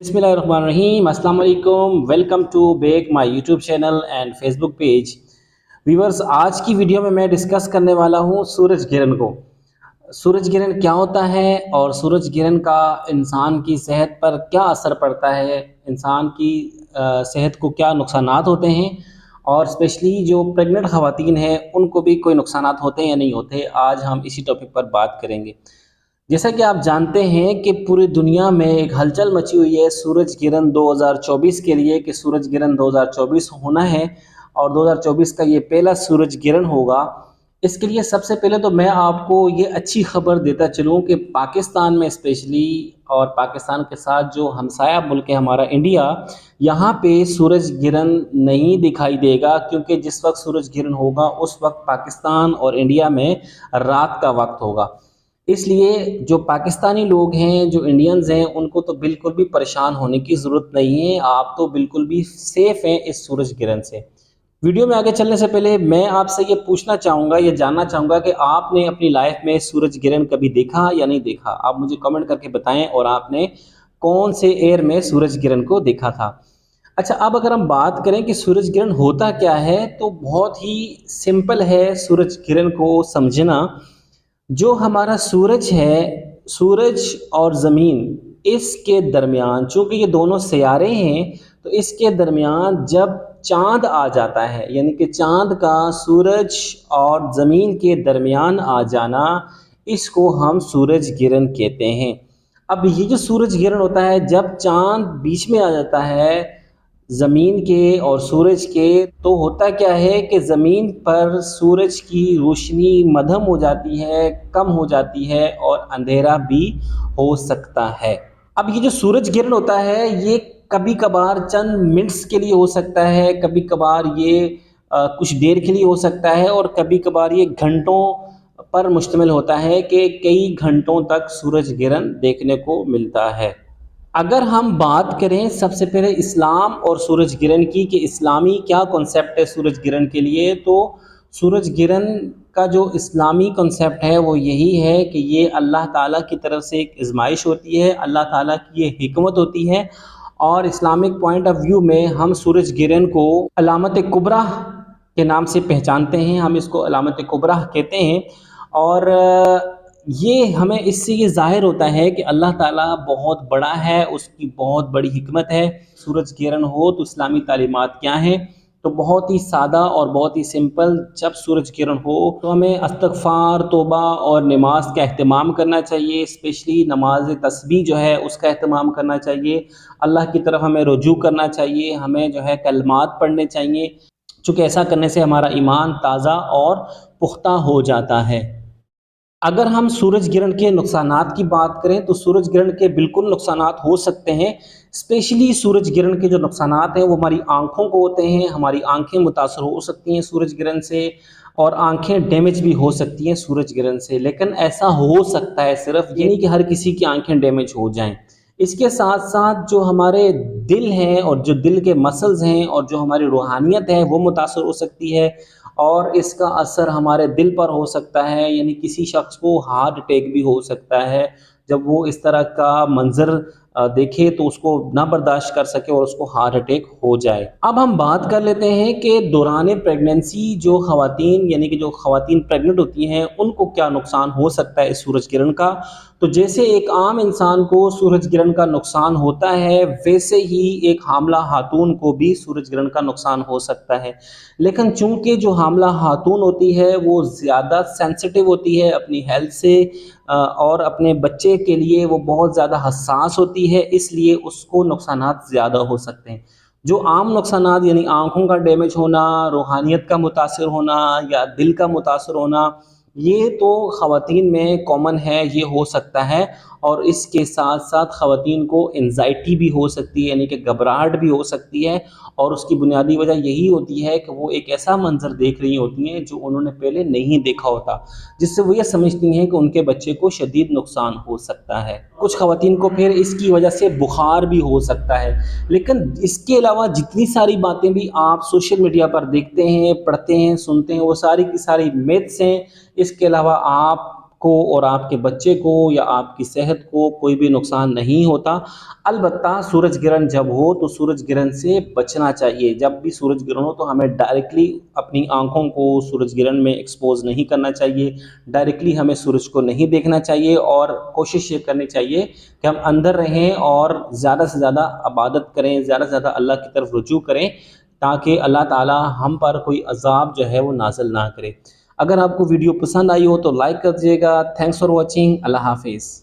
بسم اللہ الرحمن الرحیم، السلام علیکم، welcome to back my YouTube channel and Facebook page. Viewers, آج کی ویڈیو میں ڈسکس کرنے والا ہوں سورج گرہن کو۔ سورج گرہن کیا ہوتا ہے اور سورج گرہن کا انسان کی صحت پر کیا اثر پڑتا ہے، انسان کی صحت کو کیا نقصانات ہوتے ہیں، اور اسپیشلی جو پریگننٹ خواتین ہیں ان کو بھی کوئی نقصانات ہوتے ہیں یا نہیں ہوتے، آج ہم اسی ٹاپک پر بات کریں گے۔ جیسا کہ آپ جانتے ہیں کہ پوری دنیا میں ایک ہلچل مچی ہوئی ہے سورج گرہن 2024 کے لیے، کہ سورج گرہن 2024 ہونا ہے اور 2024 کا یہ پہلا سورج گرہن ہوگا۔ اس کے لیے سب سے پہلے تو میں آپ کو یہ اچھی خبر دیتا چلوں کہ پاکستان میں اسپیشلی، اور پاکستان کے ساتھ جو ہمسایہ ملک ہے ہمارا انڈیا، یہاں پہ سورج گرہن نہیں دکھائی دے گا، کیونکہ جس وقت سورج گرہن ہوگا اس وقت پاکستان اور انڈیا میں رات کا وقت ہوگا۔ اس لیے جو پاکستانی لوگ ہیں، جو انڈینز ہیں، ان کو تو بالکل بھی پریشان ہونے کی ضرورت نہیں ہے، آپ تو بالکل بھی سیف ہیں اس سورج گرہن سے۔ ویڈیو میں آگے چلنے سے پہلے میں آپ سے یہ پوچھنا چاہوں گا، یہ جاننا چاہوں گا کہ آپ نے اپنی لائف میں سورج گرہن کبھی دیکھا یا نہیں دیکھا؟ آپ مجھے کمنٹ کر کے بتائیں، اور آپ نے کون سے ایئر میں سورج گرہن کو دیکھا تھا؟ اچھا، اب اگر ہم بات کریں کہ سورج گرہن ہوتا کیا ہے، تو بہت ہی سمپل ہے سورج گرہن کو سمجھنا۔ جو ہمارا سورج ہے، سورج اور زمین، اس کے درمیان، چونکہ یہ دونوں سیارے ہیں، تو اس کے درمیان جب چاند آ جاتا ہے، یعنی کہ چاند کا سورج اور زمین کے درمیان آ جانا، اس کو ہم سورج گرہن کہتے ہیں۔ اب یہ جو سورج گرہن ہوتا ہے، جب چاند بیچ میں آ جاتا ہے زمین کے اور سورج کے، تو ہوتا کیا ہے کہ زمین پر سورج کی روشنی مدھم ہو جاتی ہے، کم ہو جاتی ہے، اور اندھیرا بھی ہو سکتا ہے۔ اب یہ جو سورج گرہن ہوتا ہے، یہ کبھی کبھار چند منٹس کے لیے ہو سکتا ہے، کبھی کبھار یہ کچھ دیر کے لیے ہو سکتا ہے، اور کبھی کبھار یہ گھنٹوں پر مشتمل ہوتا ہے کہ کئی گھنٹوں تک سورج گرہن دیکھنے کو ملتا ہے۔ اگر ہم بات کریں سب سے پہلے اسلام اور سورج گرہن کی، کہ اسلامی کیا کنسیپٹ ہے سورج گرہن کے لیے، تو سورج گرہن کا جو اسلامی کنسیپٹ ہے وہ یہی ہے کہ یہ اللہ تعالیٰ کی طرف سے ایک آزمائش ہوتی ہے، اللہ تعالیٰ کی یہ حکمت ہوتی ہے، اور اسلامک پوائنٹ آف ویو میں ہم سورج گرہن کو علامت کبریٰ کے نام سے پہچانتے ہیں، ہم اس کو علامت کبریٰ کہتے ہیں۔ اور یہ ہمیں اس سے یہ ظاہر ہوتا ہے کہ اللہ تعالیٰ بہت بڑا ہے، اس کی بہت بڑی حکمت ہے۔ سورج گرہن ہو تو اسلامی تعلیمات کیا ہیں؟ تو بہت ہی سادہ اور بہت ہی سمپل، جب سورج گرہن ہو تو ہمیں استغفار، توبہ اور نماز کا اہتمام کرنا چاہیے، اسپیشلی نماز تسبیح جو ہے اس کا اہتمام کرنا چاہیے، اللہ کی طرف ہمیں رجوع کرنا چاہیے، ہمیں جو ہے کلمات پڑھنے چاہیے، چونکہ ایسا کرنے سے ہمارا ایمان تازہ اور پختہ ہو جاتا ہے۔ اگر ہم سورج گرہن کے نقصانات کی بات کریں تو سورج گرہن کے بالکل نقصانات ہو سکتے ہیں، اسپیشلی سورج گرہن کے جو نقصانات ہیں وہ ہماری آنکھوں کو ہوتے ہیں، ہماری آنکھیں متاثر ہو سکتی ہیں سورج گرہن سے، اور آنکھیں ڈیمیج بھی ہو سکتی ہیں سورج گرہن سے، لیکن ایسا ہو سکتا ہے صرف، یہ نہیں کہ ہر کسی کی آنکھیں ڈیمیج ہو جائیں۔ اس کے ساتھ ساتھ جو ہمارے دل ہیں اور جو دل کے مسلز ہیں اور جو ہماری روحانیت ہے وہ متاثر ہو سکتی ہے، اور اس کا اثر ہمارے دل پر ہو سکتا ہے، یعنی کسی شخص کو ہارٹ اٹیک بھی ہو سکتا ہے جب وہ اس طرح کا منظر دیکھے تو اس کو نہ برداشت کر سکے اور اس کو ہارٹ اٹیک ہو جائے۔ اب ہم بات کر لیتے ہیں کہ دوران پریگننسی جو خواتین، یعنی کہ جو خواتین پریگننٹ ہوتی ہیں، ان کو کیا نقصان ہو سکتا ہے اس سورج گرہن کا۔ تو جیسے ایک عام انسان کو سورج گرہن کا نقصان ہوتا ہے، ویسے ہی ایک حاملہ خاتون کو بھی سورج گرہن کا نقصان ہو سکتا ہے، لیکن چونکہ جو حاملہ خاتون ہوتی ہے وہ زیادہ سینسٹیو ہوتی ہے اپنی ہیلتھ سے، اور اپنے بچے کے لیے وہ بہت زیادہ حساس ہوتی ہے، اس لیے اس کو نقصانات زیادہ ہو سکتے ہیں۔ جو عام نقصانات، یعنی آنکھوں کا ڈیمیج ہونا، روحانیت کا متاثر ہونا، یا دل کا متاثر ہونا، یہ تو خواتین میں کامن ہے، یہ ہو سکتا ہے۔ اور اس کے ساتھ ساتھ خواتین کو انزائٹی بھی ہو سکتی ہے، یعنی کہ گھبراہٹ بھی ہو سکتی ہے، اور اس کی بنیادی وجہ یہی ہوتی ہے کہ وہ ایک ایسا منظر دیکھ رہی ہوتی ہیں جو انہوں نے پہلے نہیں دیکھا ہوتا، جس سے وہ یہ سمجھتی ہیں کہ ان کے بچے کو شدید نقصان ہو سکتا ہے۔ کچھ خواتین کو پھر اس کی وجہ سے بخار بھی ہو سکتا ہے۔ لیکن اس کے علاوہ جتنی ساری باتیں بھی آپ سوشل میڈیا پر دیکھتے ہیں، پڑھتے ہیں، سنتے ہیں، وہ ساری کی ساری میتھس ہیں۔ اس کے علاوہ آپ کو اور آپ کے بچے کو یا آپ کی صحت کو کوئی بھی نقصان نہیں ہوتا۔ البتہ سورج گرہن جب ہو تو سورج گرہن سے بچنا چاہیے۔ جب بھی سورج گرہن ہو تو ہمیں ڈائریکٹلی اپنی آنکھوں کو سورج گرہن میں ایکسپوز نہیں کرنا چاہیے، ڈائریکٹلی ہمیں سورج کو نہیں دیکھنا چاہیے، اور کوشش یہ کرنی چاہیے کہ ہم اندر رہیں اور زیادہ سے زیادہ عبادت کریں، زیادہ سے زیادہ اللہ کی طرف رجوع کریں، تاکہ اللہ تعالی ہم پر کوئی عذاب جو ہے وہ نازل نہ کرے۔ اگر آپ کو ویڈیو پسند آئی ہو تو لائک کر دیجیے گا۔ Thanks for watching. اللہ حافظ۔